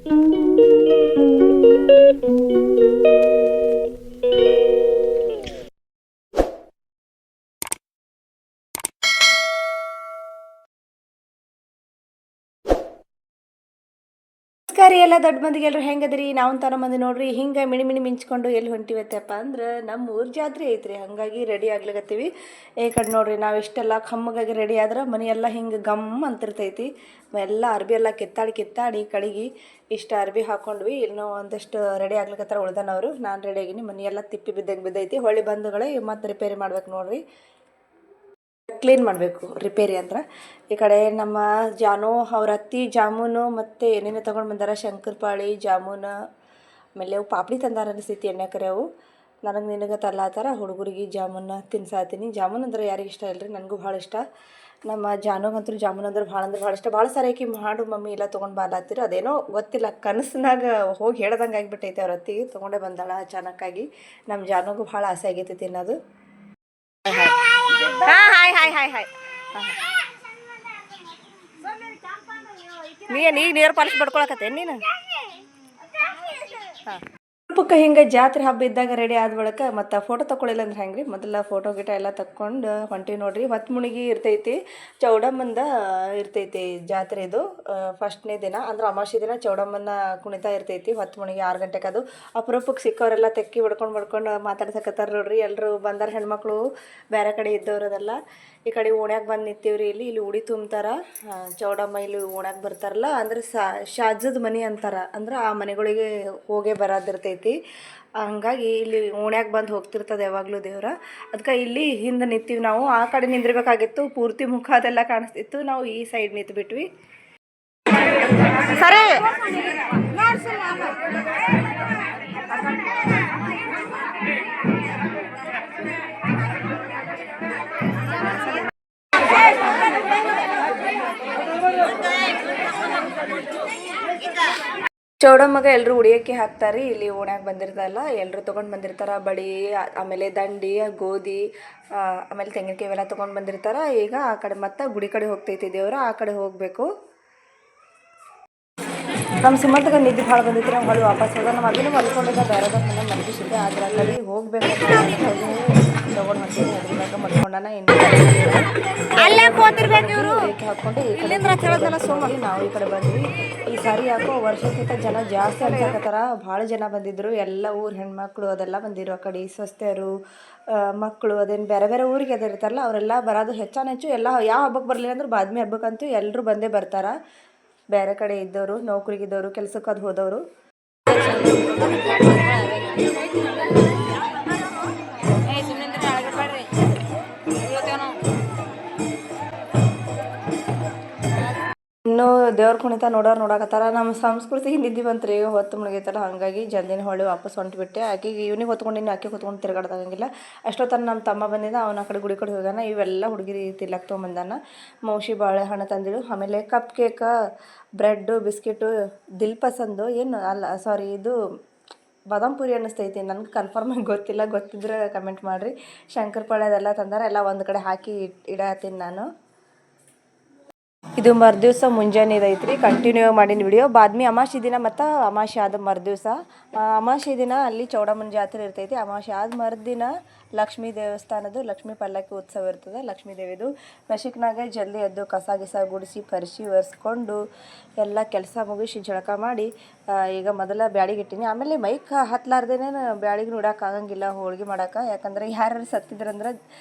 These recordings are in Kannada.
ನಮಸ್ಕಾರ ಎಲ್ಲ ದೊಡ್ಡ ಮಂದಿಗೆ ಎಲ್ಲರೂ ಹೆಂಗದ್ರಿ. ನಾವು ತರ ಮಂದಿ ನೋಡ್ರಿ ಹಿಂಗೆ ಮಿಣಿ ಮಿಣಿ ಮಿಂಚ್ಕೊಂಡು ಎಲ್ಲಿ ಹೊಂಟಿವತ್ತಪ್ಪ ಅಂದ್ರೆ ನಮ್ಮ ಊರ ಜಾತ್ರೆ ಐತ್ರಿ. ಹಾಗಾಗಿ ರೆಡಿ ಆಗ್ಲಿಕತ್ತೀವಿ. ಈ ಕಡೆ ನೋಡ್ರಿ ನಾವು ಇಷ್ಟೆಲ್ಲ ಕಮ್ಮಗಾಗಿ ರೆಡಿ ಆದ್ರೆ ಮನೆಯೆಲ್ಲ ಹಿಂಗೆ ಗಮ್ ಅಂತಿರ್ತೈತಿ. ಎಲ್ಲ ಅರ್ಬಿ ಎಲ್ಲ ಕಿತ್ತಾಡಿ ಕಡೆಗೆ ಇಷ್ಟು ಅರ್ಬಿ ಹಾಕೊಂಡ್ವಿ. ಇನ್ನೂ ಒಂದಷ್ಟು ರೆಡಿ ಆಗ್ಲಿಕತ್ತಾರ ಉಳ್ದನವರು. ನಾನು ರೆಡಿ ಆಗೀನಿ. ಮನೆಯೆಲ್ಲ ತಿಪ್ಪಿ ಬಿದ್ದಂಗೆ ಬಿದ್ದೈತಿ. ಹೊಳ್ಳಿ ಬಂಧುಗಳೇ ಮತ್ತೆ ರಿಪೇರಿ ಮಾಡ್ಬೇಕು ನೋಡ್ರಿ. ಕ್ಲೀನ್ ಮಾಡಬೇಕು ರಿಪೇರಿ ಅಂದ್ರೆ. ಈ ಕಡೆ ನಮ್ಮ ಜಾನು ಅವ್ರ ಅತ್ತಿ ಜಾಮೂನು ಮತ್ತು ಏನೇನೋ ತೊಗೊಂಡು ಬಂದಾರ. ಶಂಕರಪಾಳಿ ಜಾಮೂನು ಆಮೇಲೆ ಅವು ಪಾಪಡಿ ತಂದಾರ ಅನಿಸ್ತೈತಿ ಎಣ್ಣೆಕರೆ. ಅವು ನನಗೆ ನಿನಗೆ ತರ್ಲಾತಾರ. ಹುಡುಗರಿಗೆ ಜಾಮೂನು ತಿನ್ಸಾತೀನಿ. ಜಾಮೂನು ಅಂದ್ರೆ ಯಾರಿಗೆ ಇಷ್ಟ ಇಲ್ಲರಿ, ನನಗೂ ಭಾಳ ಇಷ್ಟ. ನಮ್ಮ ಜಾನುಗಂತೂ ಜಾಮೂನು ಅಂದ್ರೆ ಭಾಳ ಇಷ್ಟ. ಭಾಳ ಸಾರಿ ಆಕಿ ಮಾಡು ಮಮ್ಮಿ ಇಲ್ಲ ತೊಗೊಂಡು ಬಾಲಾತ್ತಿರು. ಅದೇನೋ ಗೊತ್ತಿಲ್ಲ, ಕನಸಿನಾಗ ಹೋಗಿ ಹೇಳ್ದಂಗೆ ಆಗಿಬಿಟ್ಟೈತೆ. ಅವ್ರ ಅತ್ತಿಗೆ ತೊಗೊಂಡೇ ಬಂದಾಳ ಅಚಾನಕ್ಕಾಗಿ. ನಮ್ಮ ಜಾನುಗೂ ಭಾಳ ಆಸೆ ಆಗೈತೆ ತಿನ್ನೋದು. Hi hi hi hi. ಈಗ ನೀರು ಪಾಲಿಶ್ ಬಡ್ಕೊಳಕತ್ತೇನು ನೀನು? ಹಾಂ, ಪಕ್ಕ ಹಿಂಗೆ ಜಾತ್ರೆ ಹಬ್ಬ ಇದ್ದಾಗ ರೆಡಿ ಆದ ಬಳಿಕ ಮತ್ತು ಫೋಟೋ ತಗೊಳ್ಳಿಲ್ಲ ಅಂದ್ರೆ ಹೆಂಗೆ ರೀ. ಮೊದಲ ಫೋಟೋ ಗಿಟ ಎಲ್ಲ ತಕ್ಕೊಂಡು ಹೊಂಟಿವಿ ನೋಡ್ರಿ. ಹೊತ್ತು ಮುಳುಗಿ ಇರ್ತೈತಿ. ಚೌಡಮ್ಮಂದ ಇರ್ತೈತಿ ಜಾತ್ರೆ. ಇದು ಫಸ್ಟ್ನೇ ದಿನ ಅಂದ್ರೆ ಅಮಾವಾಸ್ಯೆ ದಿನ ಚೌಡಮ್ಮನ ಕುಣಿತ ಇರ್ತೈತಿ. ಹೊತ್ತು ಮುಳುಗಿ 6 ಗಂಟೆಗೆ. ಅದು ಅಪರೂಪಕ್ಕೆ ಸಿಕ್ಕವರೆಲ್ಲ ತೆಕ್ಕಿ ಬಡ್ಕೊಂಡು ಮಾತಾಡ್ಸಕತ್ತಾರ ನೋಡ್ರಿ. ಎಲ್ಲರೂ ಬಂದಾರ ಹೆಣ್ಮಕ್ಳು, ಬೇರೆ ಕಡೆ ಇದ್ದವ್ರದೆಲ್ಲ. ಈ ಕಡೆ ಓಣ್ಯಾಗ ಬಂದು ನಿಂತೀವ್ರಿ. ಇಲ್ಲಿ ಉಡಿ ತುಂಬ್ತಾರ. ಚೌಡಮ್ಮ ಇಲ್ಲಿ ಓಣ್ಯಾಗ ಬರ್ತಾರಲ್ಲ ಅಂದ್ರೆ ಶಾಜದ ಮನೆ ಅಂತಾರೆ. ಅಂದ್ರೆ ಆ ಮನೆಗಳಿಗೆ ಹೋಗೇ ಬರೋದಿರ್ತೈತಿ. ಹಂಗಾಗಿ ಇಲ್ಲಿ ಓಣ್ಯಾಗ ಬಂದು ಹೋಗ್ತಿರ್ತದೆ ಯಾವಾಗಲೂ ದೇವ್ರ. ಅದಕ್ಕೆ ಇಲ್ಲಿ ಹಿಂದೆ ನಿಂತೀವಿ ನಾವು. ಆ ಕಡೆ ನಿಂದಿರ್ಬೇಕಾಗಿತ್ತು, ಪೂರ್ತಿ ಮುಖ ಅದೆಲ್ಲ ಕಾಣಿಸ್ತಿತ್ತು. ನಾವು ಈ ಸೈಡ್ ನಿಂತು ಬಿಟ್ವಿ. ಸರಿ ಚೌಡಮ್ಮಗೆ ಎಲ್ಲರೂ ಉಡಿಯೋಕ್ಕೆ ಹಾಕ್ತಾರೆ. ಇಲ್ಲಿ ಓಣ್ಯಾಗ ಬಂದಿರ್ತಲ್ಲ ಎಲ್ಲರೂ ತೊಗೊಂಡು ಬಂದಿರ್ತಾರೆ. ಬಡಿ ಆಮೇಲೆ ದಂಡಿ ಗೋಧಿ ಆಮೇಲೆ ತೆಂಗಿನಕಾಯಿ ಇವೆಲ್ಲ ತೊಗೊಂಡು ಬಂದಿರ್ತಾರೆ. ಈಗ ಆ ಕಡೆ ಮತ್ತೆ ಗುಡಿ ಕಡೆ ಹೋಗ್ತೈತಿ ದೇವ್ರ. ಆ ಕಡೆ ಹೋಗಬೇಕು. ನಮ್ಮ ಸುಮಂತಗ ನಿದ್ದೆ ಭಾಳ ಬಂದಿತ್ತು. ನಾವು ಹೊಳ್ಳಿ ವಾಪಸ್ ಹೋದ. ನಮ್ಮ ಅದನ್ನು ಮಲ್ಕೊಂಡಿದ್ದ ಬೇರೆದ ಮನೆ ಮಲಗಿಸಿದ್ದೆ. ಆದ್ರೆ ಆ ಕಡೆ ಹೋಗ್ಬೇಕು ತೊಗೊಂಡು ಹೊಂಟೀನಿ. ಅದ್ರಾಗ ಮಲ್ಕೊಂಡಾನ. ಹಾಕ್ಕೊಂಡು ಈ ಕಡೆ ನಾವು ಈ ಕಡೆ ಬಂದ್ವಿ. ಈ ಸಾರಿ ಯಾಕೋ ವರ್ಷಕ್ಕಿಂತ ಜನ ಜಾಸ್ತಿ ಅನ್ಸಕತ್ತಾರ. ಭಾಳ ಜನ ಬಂದಿದ್ರು. ಎಲ್ಲ ಊರು ಹೆಣ್ಮಕ್ಳು ಅದೆಲ್ಲ ಬಂದಿರು. ಆ ಕಡೆ ಸ್ವಸ್ಥರು ಮಕ್ಕಳು ಅದೇನು ಬೇರೆ ಬೇರೆ ಊರಿಗೆ ಅದಿರ್ತಾರಲ್ಲ ಅವರೆಲ್ಲ ಬರೋದು ಹೆಚ್ಚು. ಎಲ್ಲ ಯಾವ ಹಬ್ಬಕ್ಕೆ ಬರಲಿಲ್ಲ ಅಂದ್ರೆ ಬಾದ್ಮಿ ಹಬ್ಬಕ್ಕಂತೂ ಎಲ್ಲರೂ ಬಂದೇ ಬರ್ತಾರೆ. ಬೇರೆ ಕಡೆ ಇದ್ದವರು, ನೌಕರಿಗಿದ್ದವರು, ಕೆಲಸಕ್ಕೆ ಅದು ಹೋದವರು. ಇನ್ನೂ ದೇವ್ರ ಕುಣಿತ ನೋಡಕತ್ತಾರ. ನಮ್ಮ ಸಂಸ್ಕೃತಿ ಹಿಂದಿದ್ದಿ ಬಂತ್ರಿ. ಹೊತ್ತು ಮುಳುಗೈತಲ್ಲ, ಹಾಗಾಗಿ ಜಲ್ದಿನ ಹೊಳ್ಳಿ ವಾಪಸ್ ಹೊಂಟ್ಬಿಟ್ಟೆ. ಆಕೆಗೆ ಇವನಿಗೆ ಹೊತ್ಕೊಂಡಿನಿ, ಆಕೆ ಹೊತ್ಕೊಂಡು ತಿರ್ಗಾಡ್ದಾಗಂಗಿಲ್ಲ. ಅಷ್ಟೊತ್ತನ ನಮ್ಮ ತಮ್ಮ ಬಂದಿದ್ದ. ಅವನ ಆ ಕಡೆ ಗುಡಿ ಕಡೆ ಹೋಗ್ಯಾನ. ಇವೆಲ್ಲ ಹುಡುಗಿರಿ ತಿಲ್ಲಕ್ಕೆ ತೊಗೊಂಬಂದಾನ. ಮೌಸಿ ಬಾಳೆಹಣ್ಣು ತಂದಿಳು. ಆಮೇಲೆ ಕಪ್ ಕೇಕ, ಬ್ರೆಡ್ಡು, ಬಿಸ್ಕಿಟು, ದಿಲ್ ಪಸಂದು ಏನು ಅಲ್ಲ ಸಾರಿ ಇದು ಬಾದಾಮ್ ಪುರಿ ಅನ್ನಿಸ್ತೈತಿ. ನನಗೆ ಕನ್ಫರ್ಮಾಗಿ ಗೊತ್ತಿಲ್ಲ. ಗೊತ್ತಿದ್ರೆ ಕಮೆಂಟ್ ಮಾಡಿರಿ. ಶಂಕರಪಾಳೆ ಅದೆಲ್ಲ ತಂದಾರ. ಎಲ್ಲ ಒಂದು ಕಡೆ ಹಾಕಿ ಇಡತ್ತೀನಿ ನಾನು. ಇದು ಮರುದಿವ್ಸ ಮುಂಜಾನೆ ಐತ್ರಿ. ಕಂಟಿನ್ಯೂ ಮಾಡಿನ ವಿಡಿಯೋ. ಬಾದ್ಮಿ ಅಮಾವಾಸ್ಯೆ ದಿನ ಮತ್ತು ಅಮಾವಾಸ್ಯೆ ಆದ ಮರುದಿವ್ಸ. ಅಮಾವಾಸ್ಯೆ ದಿನ ಅಲ್ಲಿ ಚೌಡಮ್ಮನ ಜಾತ್ರೆ ಇರ್ತೈತಿ. ಅಮಾವಾಸ್ಯೆ ಆದ ಮರುದಿನ ಲಕ್ಷ್ಮೀ ದೇವಸ್ಥಾನದ್ದು ಲಕ್ಷ್ಮೀ ಪಲ್ಲಕ್ಕಿ ಉತ್ಸವ ಇರ್ತದೆ. ಲಕ್ಷ್ಮೀ ದೇವಿದು ನಶಿಕ್ನಾಗೆ ಜಲ್ದಿ ಎದ್ದು ಕಸ ಗಿಸ ಗುಡಿಸಿ ಪರಿಸಿ ಒರೆಸ್ಕೊಂಡು ಎಲ್ಲ ಕೆಲಸ ಮುಗಿಸಿ ಜಳಕ ಮಾಡಿ ಈಗ ಮೊದಲ ಬ್ಯಾಡಿಗೆ ಇಟ್ಟಿನಿ. ಆಮೇಲೆ ಮೈಕ್ ಹತ್ತಲಾರ್ದೇನೆ ಬ್ಯಾಡಿಗೆ ನೋಡೋಕ್ಕಾಗಂಗಿಲ್ಲ ಹೋಳ್ಗೆ ಮಾಡೋಕೆ. ಯಾಕಂದರೆ ಯಾರು ಸತ್ತಿದ್ರಂದ್ರೆ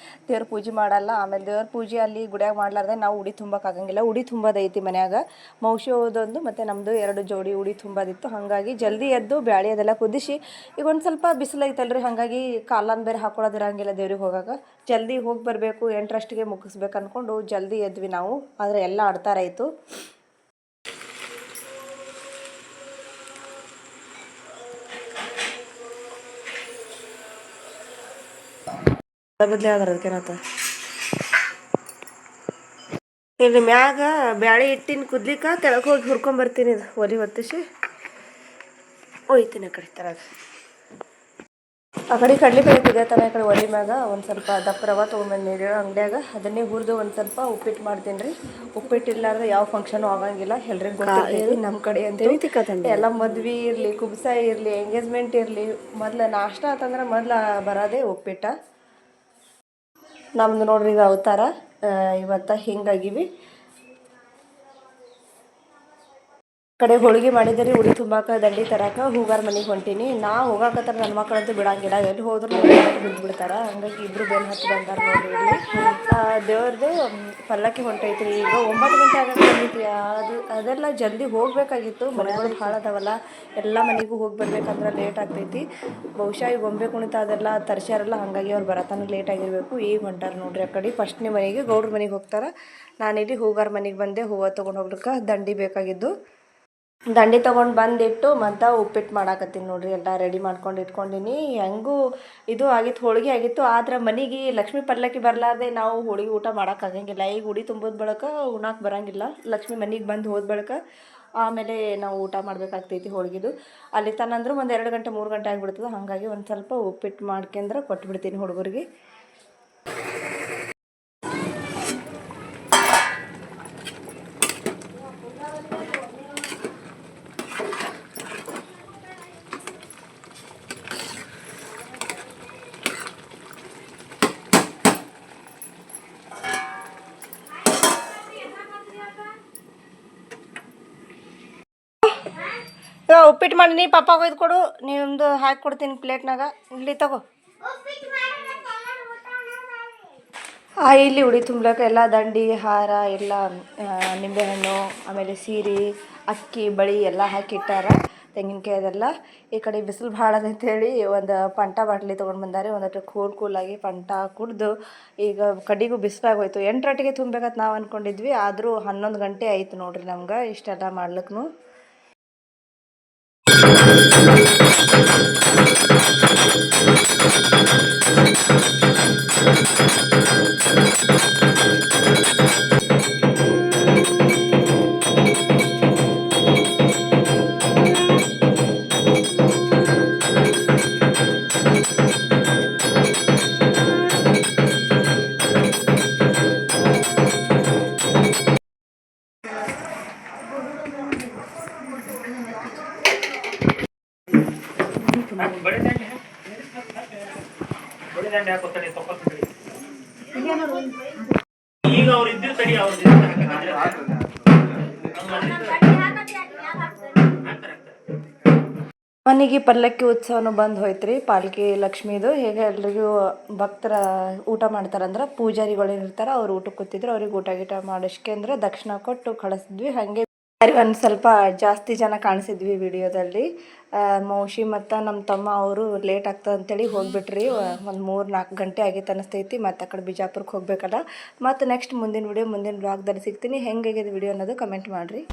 ದೇವ್ರ ಪೂಜೆ ಮಾಡಲ್ಲ. ಆಮೇಲೆ ದೇವ್ರ ಪೂಜೆ ಅಲ್ಲಿ ಗುಡಿಯಾಗ ಮಾಡ್ಲಾರ್ದೆ ನಾವು ಉಡಿ ತುಂಬಕ್ಕಾಗಂಗಿಲ್ಲ. ಉಡಿ ತುಂಬೋದೈತಿ ಮನ್ಯಾಗ. ಮೌಸಿ ಹೋದೊಂದು ಮತ್ತು ನಮ್ಮದು 2 ಜೋಡಿ ಉಡಿ ತುಂಬೋದಿತ್ತು. ಹಾಗಾಗಿ ಜಲ್ದಿ ಎದ್ದು ಬ್ಯಾಳಿ ಅದೆಲ್ಲ ಕುದಿಸಿ ಈಗ ಒಂದು ಸ್ವಲ್ಪ ಬಿಸಿಲು ಐತಲ್ರಿ. ಹಾಗಾಗಿ ಕಾಲನ್ ಬೇರೆ ಹಾಕೊಳ್ಳೋದಿರಂಗಿಲ್ಲ ದೇವ್ರಿಗೆ ಹೋಗಾಗ. ಜಲ್ದಿ ಹೋಗಿ ಬರಬೇಕು, 8ರಷ್ಟಿಗೆ ಮುಗಿಸ್ಬೇಕು ಅಂದ್ಕೊಂಡು ಜಲ್ದಿ ಎದ್ವಿ ನಾವು. ಆದರೆ ಎಲ್ಲ ಅಡ್ತಾರಾಯಿತು. ಬದಲೇ ಆದ್ರೆ ಅದಕ್ಕೇನತ್ತ ಇಲ್ಲಿ ಮ್ಯಾಗ ಬ್ಯಾಳಿ ಇಟ್ಟಿನ ಕುದ್ಲಿಕ್ಕೆ ಕೆಳಗೆ ಹೋಗಿ ಹುರ್ಕೊಂಬರ್ತೀನಿ. ಇದು ಒಲೆ ಹೊತ್ತಿಸಿ ಒಯ್ತೀನಿ ಆ ಕಡೆ ತರಗ. ಆ ಕಡೆ ಕಡಲೆಬೇಳೆ ಕುದಿಯತನ ಈ ಕಡೆ ಒಲೆ ಮ್ಯಾಗ ಒಂದು ಸ್ವಲ್ಪ ದಪ್ಪ ರವೆ ತೊಗೊಂಬಂದಿರಿ ಅಂಗಡಿಯಾಗ ಅದನ್ನೇ ಹುರಿದು ಒಂದು ಸ್ವಲ್ಪ ಉಪ್ಪಿಟ್ಟು ಮಾಡ್ತೀನಿ ರೀ. ಉಪ್ಪಿಟ್ಟು ಇಲ್ಲಾರ್ದೆ ಯಾವ ಫಂಕ್ಷನು ಆಗಂಗಿಲ್ಲ, ಎಲ್ರಿಗೂ ಗೊತ್ತಿರ್ತೈತಿ ನಮ್ಮ ಕಡೆ ಅಂತೂ. ಎಲ್ಲ ಮದ್ವೆ ಇರಲಿ, ಕುಬ್ಸ ಇರಲಿ, ಎಂಗೇಜ್ಮೆಂಟ್ ಇರಲಿ, ಮೊದಲು ನಾಷ್ಟ ಅಂತಂದ್ರೆ ಮೊದಲು ಬರೋದೇ ಉಪ್ಪಿಟ್ಟು. ನಮ್ದು ನೋಡ್ರಿ ಇದು ಅವತಾರ. ಇವತ್ತು ಹಿಂಗಾಗಿವಿ. ಕಡೆ ಹೋಳಿಗೆ ಮಾಡಿದರೆ ಉಡಿ ತುಂಬಾಕ ದಂಡಿ ತರಕ ಹೂಗಾರ ಮನೆಗೆ ಹೊಂಟೀನಿ. ನಾ ಹೋಗಾಕತ್ತಾರ ನನ್ನ ಮಕ್ಕಳಂತೂ ಬಿಡಂಗಿಲ್ಲ, ಎಲ್ಲಿ ಹೋದ್ರು ಬಿದ್ದು ಬಿಡ್ತಾರೆ. ಹಂಗಾಗಿ ಇಬ್ಬರು ಬೆನ್ನು ಹತ್ತಿ ಬಂದಾರ ನೋಡ್ರಿ ಇಲ್ಲಿ. ದೇವ್ರದ್ದು ಪಲ್ಲಕ್ಕಿ ಹೊಂಟೈತ್ರಿ. ಈಗ 9 ಗಂಟೆ ಆಗಕ್ಕೆ ಬಂದೈತಿ. ಅದೆಲ್ಲ ಜಲ್ದಿ ಹೋಗಬೇಕಾಗಿತ್ತು, ಮನೆಗಳು ಭಾಳ ಅದಾವಲ್ಲ, ಎಲ್ಲ ಮನೆಗೂ ಹೋಗಿ ಬರ್ಬೇಕಂದ್ರೆ ಲೇಟ್ ಆಗ್ತೈತಿ. ಬಹುಶಃ ಈ ಗೊಂಬೆ ಕುಣಿತ ಅದೆಲ್ಲ ತರ್ಸ್ಯಾರಲ್ಲ, ಹಾಗಾಗಿ ಅವ್ರು ಬರತನ ಲೇಟ್ ಆಗಿರಬೇಕು. ಈಗ ಹೊಂಟಾರ ನೋಡ್ರಿ ಆ ಕಡೆ. ಫಸ್ಟ್ನೇ ಮನೆಗೆ ಗೌಡ್ರ ಮನೆಗೆ ಹೋಗ್ತಾರೆ. ನಾನಿಲ್ಲಿ ಹೂಗಾರ ಮನೆಗೆ ಬಂದೆ. ಹೂವು ತೊಗೊಂಡು ಹೋಗ್ಲಿಕ್ಕೆ ದಂಡಿ ಬೇಕಾಗಿದ್ದು. ದಂಡಿ ತೊಗೊಂಡು ಬಂದಿಟ್ಟು ಮತ್ತು ಉಪ್ಪಿಟ್ಟು ಮಾಡಾಕತ್ತೀನಿ ನೋಡ್ರಿ. ಎಲ್ಲ ರೆಡಿ ಮಾಡ್ಕೊಂಡು ಇಟ್ಕೊಂಡಿನಿ. ಹೆಂಗೂ ಇದು ಆಗಿತ್ತು, ಹೋಳಿಗೆ ಆಗಿತ್ತು. ಆದ್ರೆ ಮನೆಗೆ ಲಕ್ಷ್ಮೀ ಪಲ್ಲಕ್ಕಿ ಬರಲಾರ್ದೆ ನಾವು ಹೋಳಿಗೆ ಊಟ ಮಾಡೋಕ್ಕಾಗಂಗಿಲ್ಲ. ಈಗ ಉಡಿ ತುಂಬೋದ್ ಬಳಕ ಉಣ್ಣಾಕೆ ಬರೋಂಗಿಲ್ಲ. ಲಕ್ಷ್ಮಿ ಮನೆಗೆ ಬಂದು ಹೋದ ಬಳಕ ಆಮೇಲೆ ನಾವು ಊಟ ಮಾಡಬೇಕಾಗ್ತೈತಿ ಹೋಳಿಗೆದು. ಅಲ್ಲಿ ತನಂದ್ರೆ ಒಂದು 2 ಗಂಟೆ 3 ಗಂಟೆ ಆಗಿಬಿಡ್ತದೆ. ಹಾಗಾಗಿ ಒಂದು ಸ್ವಲ್ಪ ಉಪ್ಪಿಟ್ಟು ಮಾಡ್ಕೊಂಡ್ರೆ ಕೊಟ್ಬಿಡ್ತೀನಿ ಹುಡುಗರಿಗೆ. ಉಪ್ಪಿಟ್ಟು ಮಾಡಿ ನೀ ಪಪ್ಪ ಒಯ್ದು ಕೊಡು, ನಿಮ್ದು ಹಾಕಿ ಕೊಡ್ತೀನಿ ಪ್ಲೇಟ್ನಾಗ. ಇಲ್ಲಿ ತಗೋ. ಇಲ್ಲಿ ಉಡಿ ತುಂಬಲಕ್ಕ ಎಲ್ಲ ದಂಡಿ ಹಾರ ಎಲ್ಲ ನಿಂಬೆಹಣ್ಣು, ಆಮೇಲೆ ಸೀರೆ, ಅಕ್ಕಿ, ಬಳಿ ಎಲ್ಲ ಹಾಕಿಟ್ಟಾರ. ತೆಂಗಿನಕಾಯಿ ಅದೆಲ್ಲ. ಈ ಕಡೆ ಬಿಸಿಲು ಭಾಳ ಅಂತೇಳಿ ಒಂದು ಪಂಟ ಬಾಟ್ಲಿ ತೊಗೊಂಡು ಬಂದಾರೆ. ಒಂದಷ್ಟು ಕೂಲಾಗಿ ಪಂಟ ಕುಡ್ದು ಈಗ ಕಡೆಗೂ ಬಿಸಿಲಾಗೋಯ್ತು. 8 ಗಂಟೆಗೆ ತುಂಬಬೇಕಂತ ನಾವು ಅಂದ್ಕೊಂಡಿದ್ವಿ, ಆದರೂ 11 ಗಂಟೆ ಆಯ್ತು ನೋಡ್ರಿ ನಮ್ಗೆ ಇಷ್ಟೆಲ್ಲ ಮಾಡ್ಲಿಕ್ಕೂ. ಈಗ ಅವ್ರು ಇದ್ದು ತಡಿ ಮನೆಗೆ ಪಲ್ಲಕ್ಕಿ ಉತ್ಸವನು ಬಂದು ಹೋಯ್ತು ರೀ. ಪಾಲ್ಕಿ ಲಕ್ಷ್ಮೀದು ಹೇಗೆ ಎಲ್ರಿಗೂ ಭಕ್ತರ ಊಟ ಮಾಡ್ತಾರಂದ್ರೆ ಪೂಜಾರಿಗಳು ಇರ್ತಾರೆ, ಅವ್ರು ಊಟಕ್ಕೆ ಕೂತಿದ್ರು. ಅವ್ರಿಗೆ ಊಟ ಗೀಟ ಮಾಡಿಸ್ಕೊಂಡ್ರೆ ದಕ್ಷಿಣ ಕೊಟ್ಟು ಕಳಿಸಿದ್ವಿ. ಹಾಗೆ ಒಂದು ಸ್ವಲ್ಪ ಜಾಸ್ತಿ ಜನ ಕಾಣಿಸಿದ್ವಿ ವಿಡಿಯೋದಲ್ಲಿ. ಮೌಶಿ ಮತ್ತು ನಮ್ಮ ತಮ್ಮ ಅವರು ಲೇಟ್ ಆಗ್ತದೆ ಅಂತೇಳಿ ಹೋಗ್ಬಿಟ್ರಿ. ಒಂದು 3-4 ಗಂಟೆ ಆಗಿತ್ತು ಅನ್ನಿಸ್ತೈತಿ. ಮತ್ತು ಆ ಕಡೆ ಬಿಜಾಪುರಕ್ಕೆ ಹೋಗಬೇಕಲ್ಲ. ಮತ್ತು ನೆಕ್ಸ್ಟ್ ಮುಂದಿನ ವಿಡಿಯೋ ಮುಂದಿನ ಬ್ಲಾಗ್ದಲ್ಲಿ ಸಿಗ್ತೀನಿ. ಹೆಂಗಾಗಿದೆ ವಿಡಿಯೋ ಅನ್ನೋದು ಕಮೆಂಟ್ ಮಾಡಿರಿ.